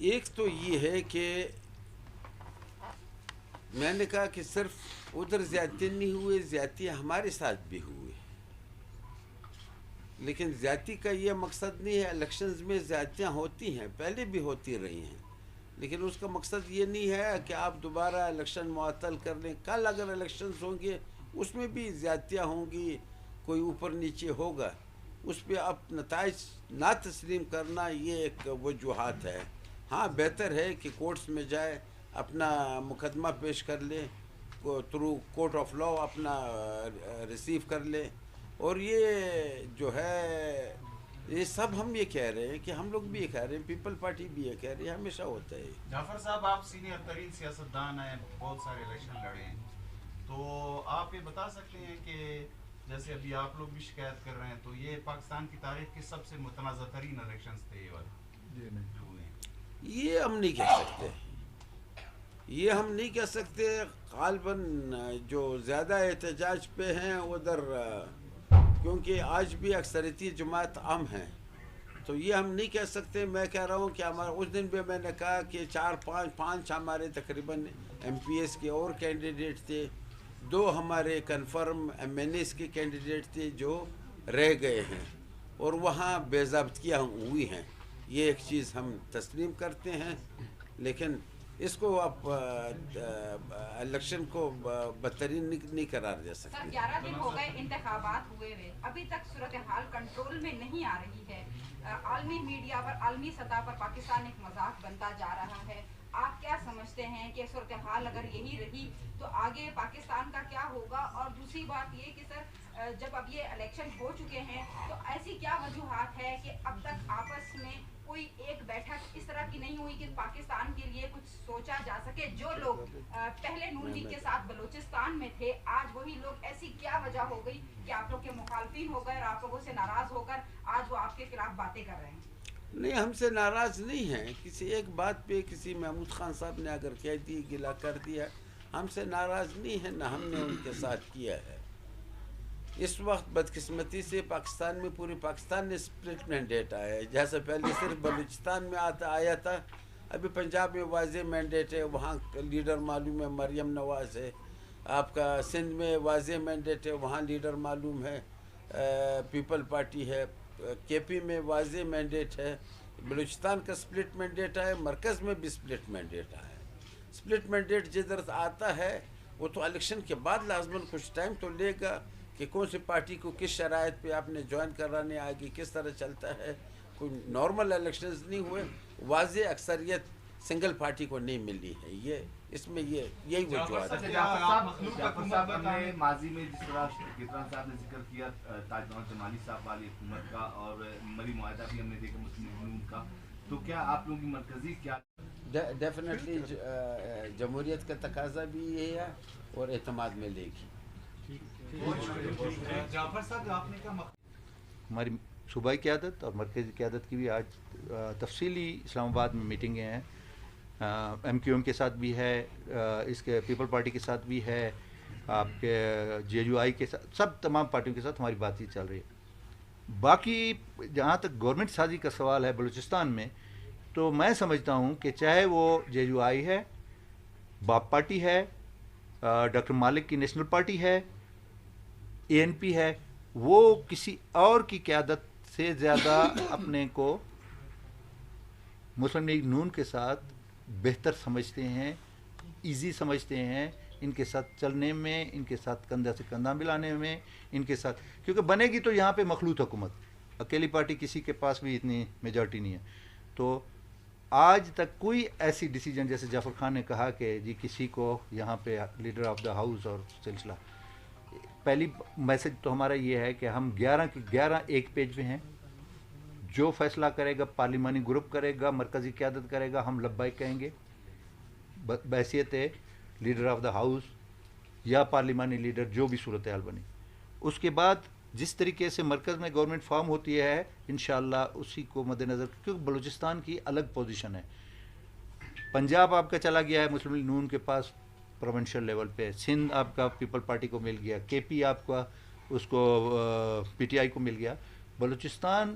ایک تو یہ ہے کہ میں نے کہا کہ صرف ادھر زیادتی نہیں ہوئے، زیادتی ہمارے ساتھ بھی ہوئے، لیکن زیادتی کا یہ مقصد نہیں ہے. الیکشنز میں زیادتیاں ہوتی ہیں، پہلے بھی ہوتی رہی ہیں، لیکن اس کا مقصد یہ نہیں ہے کہ آپ دوبارہ الیکشن معطل کر لیں. کل اگر الیکشنز ہوں گے اس میں بھی زیادتیاں ہوں گی، کوئی اوپر نیچے ہوگا، اس پہ آپ نتائج نہ تسلیم کرنا یہ ایک وجوہات ہے. ہاں بہتر ہے کہ کورٹس میں جائے، اپنا مقدمہ پیش کر لیں، تھرو کورٹ آف لاء اپنا ریسیو کر لیں. اور یہ جو ہے یہ سب ہم یہ کہہ رہے ہیں کہ ہم لوگ بھی یہ کہہ رہے ہیں، پیپل پارٹی بھی یہ کہہ رہی ہے، ہمیشہ ہوتا ہے. جعفر صاحب آپ سینئر ترین سیاستدان ہیں، بہت سارے الیکشن لڑے ہیں، تو آپ یہ بتا سکتے ہیں کہ جیسے ابھی آپ لوگ بھی شکایت کر رہے ہیں تو یہ پاکستان کی تاریخ کے سب سے متنازع ترین الیکشنز تھے یہ والے جو ہوئے ہیں؟ یہ ہم نہیں کہہ سکتے، یہ ہم نہیں کہہ سکتے. غالباً جو زیادہ احتجاج پہ ہیں ادھر، کیونکہ آج بھی اکثریتی جماعت عام ہیں، تو یہ ہم نہیں کہہ سکتے. میں کہہ رہا ہوں کہ ہمارا اس دن بھی میں نے کہا کہ 4 5 ہمارے تقریباً ایم پی ایس کے اور کینڈیڈیٹ تھے، 2 ہمارے کنفرم ایم این ایس کے کینڈیڈیٹ تھے جو رہ گئے ہیں، اور وہاں بے ضابطگیاں ہوئی ہیں. یہ ایک چیز ہم تسلیم کرتے ہیں، لیکن اس کو آپ الیکشن کو بدترین نہیں قرار دے سکتے. سر 11 دن ہو گئے انتخابات ہوئے ہوئے، ابھی تک صورتحال کنٹرول میں نہیں آ رہی ہے. عالمی میڈیا پر، عالمی سطح پر پاکستان ایک مذاق بنتا جا رہا ہے. آپ کیا سمجھتے ہیں کہ صورتحال اگر یہی رہی تو آگے پاکستان کا کیا ہوگا؟ اور دوسری بات یہ کہ سر جب اب یہ الیکشن ہو چکے ہیں تو ایسی کیا وجوہات ہے کہ اب تک آپس میں کوئی ایک بیٹھک اس طرح کی نہیں ہوئی کہ پاکستان کے لیے کچھ سوچا جا سکے؟ جو لوگ پہلے نون لیگ کے ساتھ بلوچستان میں تھے، آج وہی لوگ، ایسی کیا وجہ ہو گئی کہ آپ لوگ کے مخالفین ہو گئے اور آپ لوگوں سے ناراض ہو کر آج وہ آپ کے خلاف باتیں کر رہے ہیں؟ نہیں، ہم سے ناراض نہیں ہیں. کسی ایک بات پہ کسی محمود خان صاحب نے اگر کہہ دی، گلا کر دیا، ہم سے ناراض نہیں ہے، نہ ہم نے ان کے ساتھ کیا ہے. اس وقت بدقسمتی سے پاکستان میں، پوری پاکستان نے اسپلٹ مینڈیٹ آیا ہے. جیسا پہلے صرف بلوچستان میں آیا تھا، ابھی پنجاب میں واضح مینڈیٹ ہے، وہاں لیڈر معلوم ہے مریم نواز ہے. آپ کا سندھ میں واضح مینڈیٹ ہے، وہاں لیڈر معلوم ہے پیپل پارٹی ہے. کے پی میں واضح مینڈیٹ ہے. بلوچستان کا اسپلٹ مینڈیٹ ہے، مرکز میں بھی اسپلٹ مینڈیٹ آیا ہے. اسپلٹ مینڈیٹ جدھر آتا ہے وہ تو الیکشن کے بعد لازماً کچھ ٹائم تو لے گا کہ کون سی پارٹی کو کس شرائط پہ آپ نے جوائن کرانے آگے کس طرح چلتا ہے. کوئی نارمل الیکشنز نہیں ہوئے، واضح اکثریت سنگل پارٹی کو نہیں ملی ہے. یہ اس میں یہی وجوہات ہے. جعفر صاحب ہم نے ماضی میں جس طرح گجران صاحب نے ذکر کیا تاجدان جمالی صاحب والی حکومت کا، اور مری معاہدہ بھی ہم نے دیکھا مسلم لیگ کا، تو کیا آپ لوگوں کی مرکزی کیا ڈیفینیٹلی جمہوریت کا تقاضا بھی یہ ہے اور اعتماد میں لے گی. جعفر صاحب آپ نے کیا ہماری صوبائی قیادت اور مرکزی قیادت کی بھی آج تفصیلی اسلام آباد میں میٹنگیں ہیں. ایم کیو ایم کے ساتھ بھی ہے، اس کے پیپل پارٹی کے ساتھ بھی ہے، آپ کے جے یو آئی کے ساتھ، سب تمام پارٹیوں کے ساتھ ہماری بات چیت چل رہی ہے. باقی جہاں تک گورنمنٹ سازی کا سوال ہے بلوچستان میں، تو میں سمجھتا ہوں کہ چاہے وہ جے یو آئی ہے، باپ پارٹی ہے، ڈاکٹر مالک کی نیشنل پارٹی ہے، اے این پی ہے، وہ کسی اور کی قیادت سے زیادہ اپنے کو مسلم لیگ نون کے ساتھ بہتر سمجھتے ہیں، ایزی سمجھتے ہیں ان کے ساتھ چلنے میں، ان کے ساتھ کندھا سے کندھا ملانے میں، ان کے ساتھ، کیونکہ بنے گی تو یہاں پہ مخلوط حکومت، اکیلی پارٹی کسی کے پاس بھی اتنی میجارٹی نہیں ہے. تو آج تک کوئی ایسی ڈیسیجن، جیسے جعفر خان نے کہا کہ جی کسی کو یہاں پہ لیڈر آف دا ہاؤس اور سلسلہ، پہلی میسج تو ہمارا یہ ہے کہ ہم 11 کے 11 ایک پیج پہ ہیں. جو فیصلہ کرے گا پارلیمانی گروپ کرے گا، مرکزی قیادت کرے گا، ہم لبیک کہیں گے بحیثیت لیڈر آف دا ہاؤس یا پارلیمانی لیڈر، جو بھی صورتحال بنی. اس کے بعد جس طریقے سے مرکز میں گورنمنٹ فارم ہوتی ہے انشاءاللہ اسی کو مد نظر، کیونکہ بلوچستان کی الگ پوزیشن ہے. پنجاب آپ کا چلا گیا ہے مسلم لیگ نون کے پاس پروونشل لیول پہ، سندھ آپ کا پیپل پارٹی کو مل گیا، کے پی آپ کا اس کو پی ٹی آئی کو مل گیا. بلوچستان